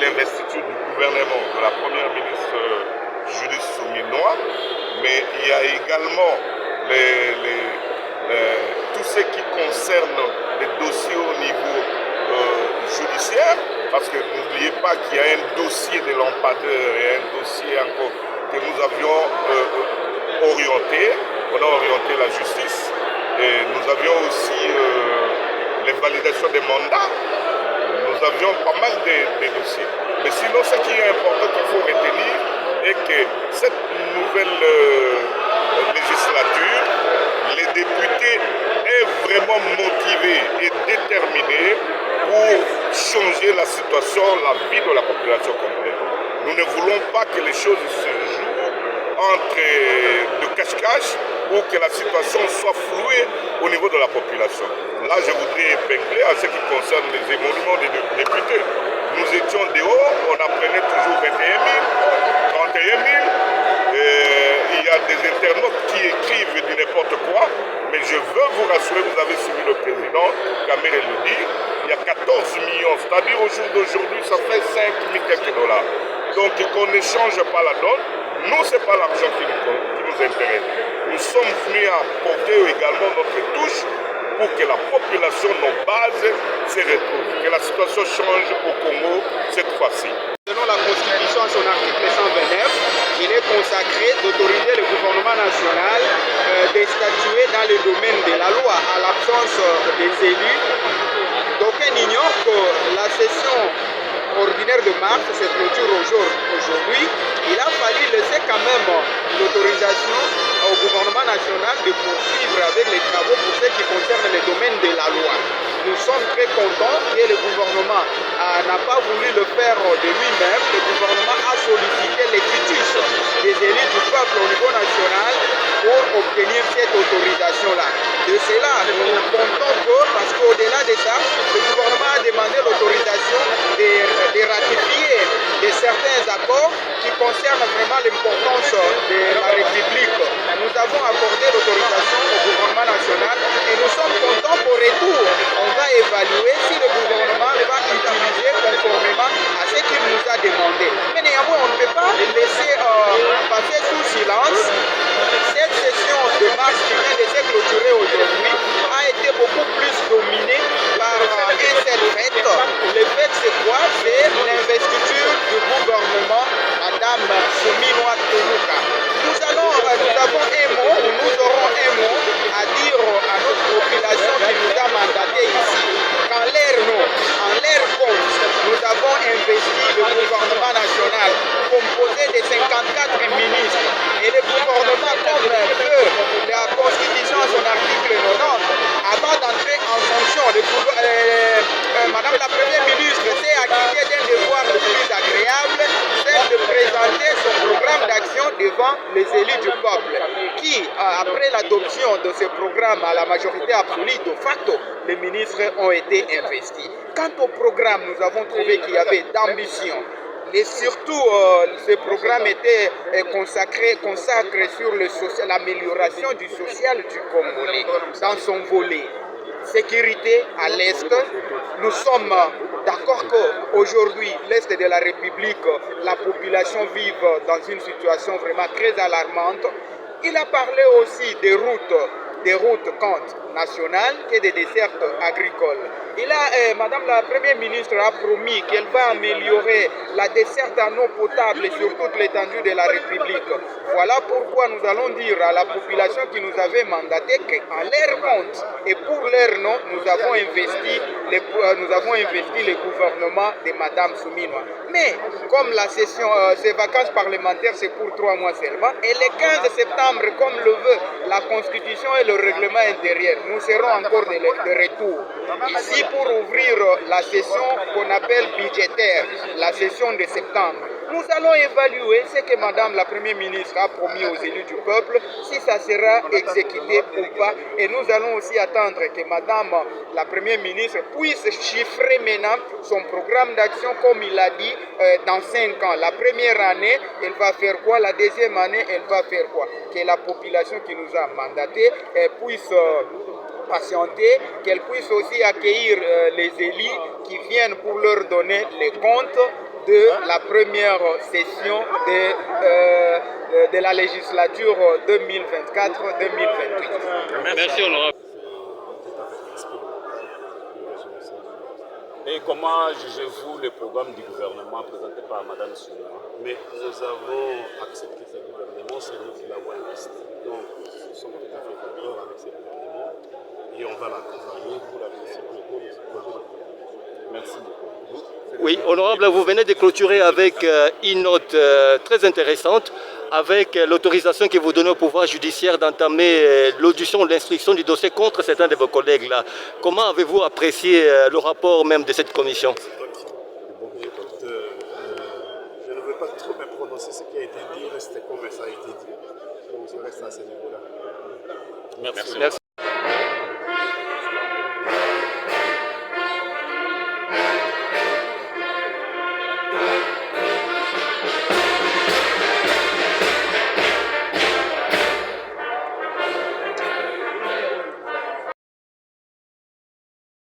l'investiture du gouvernement de la première ministre Judith Suminwa, mais il y a également tout ce qui concerne les dossiers au niveau judiciaire, parce que n'oubliez pas qu'il y a un dossier de lampadaire et un dossier encore que nous avions orienté. On a orienté la justice et nous avions aussi les validations des mandats. Nous avions pas mal de dossiers. Mais sinon, ce qui est important qu'il faut retenir est que cette nouvelle législature, les députés est vraiment motivés et déterminés pour changer la situation, la vie de la population congolaise. Nous ne voulons pas que les choses se jouent entre de cache-cache ou que la situation soit flouée au niveau de la population. Là, je voudrais épingler à ce qui concerne les émoluments des députés. Nous étions dehors, on apprenait toujours 21 000, 31 000. Il y a des internautes qui écrivent du n'importe quoi, mais je veux vous rassurer, vous avez suivi le président, Kamere le dit, il y a 14 millions, c'est-à-dire au jour d'aujourd'hui, ça fait 5 000 quelques dollars. Donc qu'on ne change pas la donne, nous, ce n'est pas l'argent qui nous intéresse. Nous sommes venus apporter également notre touche pour que la population, nos bases, se retrouvent, que la situation change au Congo cette fois-ci. Selon la Constitution, son article 129, il est consacré d'autoriser le gouvernement national de statuer dans le domaine de la loi à l'absence des élus. D'aucuns ignorent que la session ordinaire de mars se clôture aujourd'hui. Il a fallu laisser quand même l'autorisation au gouvernement national de poursuivre avec les travaux pour ce qui concerne le domaine de la loi. Nous sommes très contents que le gouvernement n'a pas voulu le faire de lui-même. Le gouvernement a sollicité les quitus des élus du peuple au niveau national pour obtenir cette autorisation-là. De cela, nous comptons que, parce qu'au-delà de ça, le gouvernement a demandé l'autorisation de ratifier certains accords qui concernent vraiment l'importance de la République. Nous avons accordé l'autorisation au gouvernement national et nous sommes contents pour retour. On va évaluer si le gouvernement va utiliser conformément à ce qu'il nous a demandé. Mais néanmoins, on ne peut pas laisser passer sous silence. Cette session de mars qui vient de se clôturer aujourd'hui a été beaucoup plus dominée par un seul fait. Le fait, c'est quoi? C'est l'investiture du gouvernement, Madame Suminwa Tuluka. Nous avons un mot, nous aurons un mot à dire à notre population qui nous a mandaté ici. Qu'en l'air compte, nous avons investi le gouvernement national composé de 54 ministres. Et le gouvernement, comme veut la Constitution, son article 90, avant d'entrer en fonction, Madame la Première ministre s'est acquittée d'un devoir le plus agréable, celle de présenter son programme d'action devant les élus du peuple, qui, après l'adoption de ce programme à la majorité absolue, de facto, les ministres ont été investis. Quant au programme, nous avons trouvé qu'il y avait d'ambition. Et surtout, ce programme était consacré sur l'amélioration du social du Congolais dans son volet. Sécurité à l'Est. Nous sommes d'accord qu'aujourd'hui, l'Est de la République, la population vive dans une situation vraiment très alarmante. Il a parlé aussi des routes comptes nationales et des dessertes agricoles. Madame la Première ministre a promis qu'elle va améliorer la desserte en eau potable sur toute l'étendue de la République. Voilà pourquoi nous allons dire à la population qui nous avait mandaté qu'en leur compte et pour leur nom, nous avons investi le gouvernement de Madame Suminwa. Mais comme la session, ces vacances parlementaires, c'est pour 3 mois seulement, et le 15 septembre, comme le veut la Constitution et le règlement intérieur, nous serons encore de retour ici pour ouvrir la session qu'on appelle budgétaire, la session de septembre. Nous allons évaluer ce que Madame la Première ministre a promis aux élus du peuple, si ça sera exécuté ou pas. Et nous allons aussi attendre que Madame la Première ministre puisse chiffrer maintenant son programme d'action comme il a dit dans 5 ans. La première année, elle va faire quoi? La deuxième année, elle va faire quoi? Que la population qui nous a mandatés puisse patienter, qu'elle puisse aussi accueillir les élus qui viennent pour leur donner les comptes de la première session de la législature 2024-2028. Merci, honorable. Et comment jugez-vous le programme du gouvernement présenté par Mme Souma? Mais nous avons accepté ce gouvernement, c'est nous qui l'avons investi. Donc, nous sommes tout à fait d'accord avec ce gouvernement et on va l'accompagner pour la réussite de tous les projets de gouvernement. Merci beaucoup. Oui, honorable, vous venez de clôturer avec une note très intéressante, avec l'autorisation qui vous donne au pouvoir judiciaire d'entamer l'audition, l'instruction du dossier contre certains de vos collègues là. Comment avez-vous apprécié le rapport même de cette commission? Écoute, je ne veux pas trop me prononcer, ce qui a été dit reste comme ça a été dit. Donc, je reste à ce niveau-là. Merci. Merci.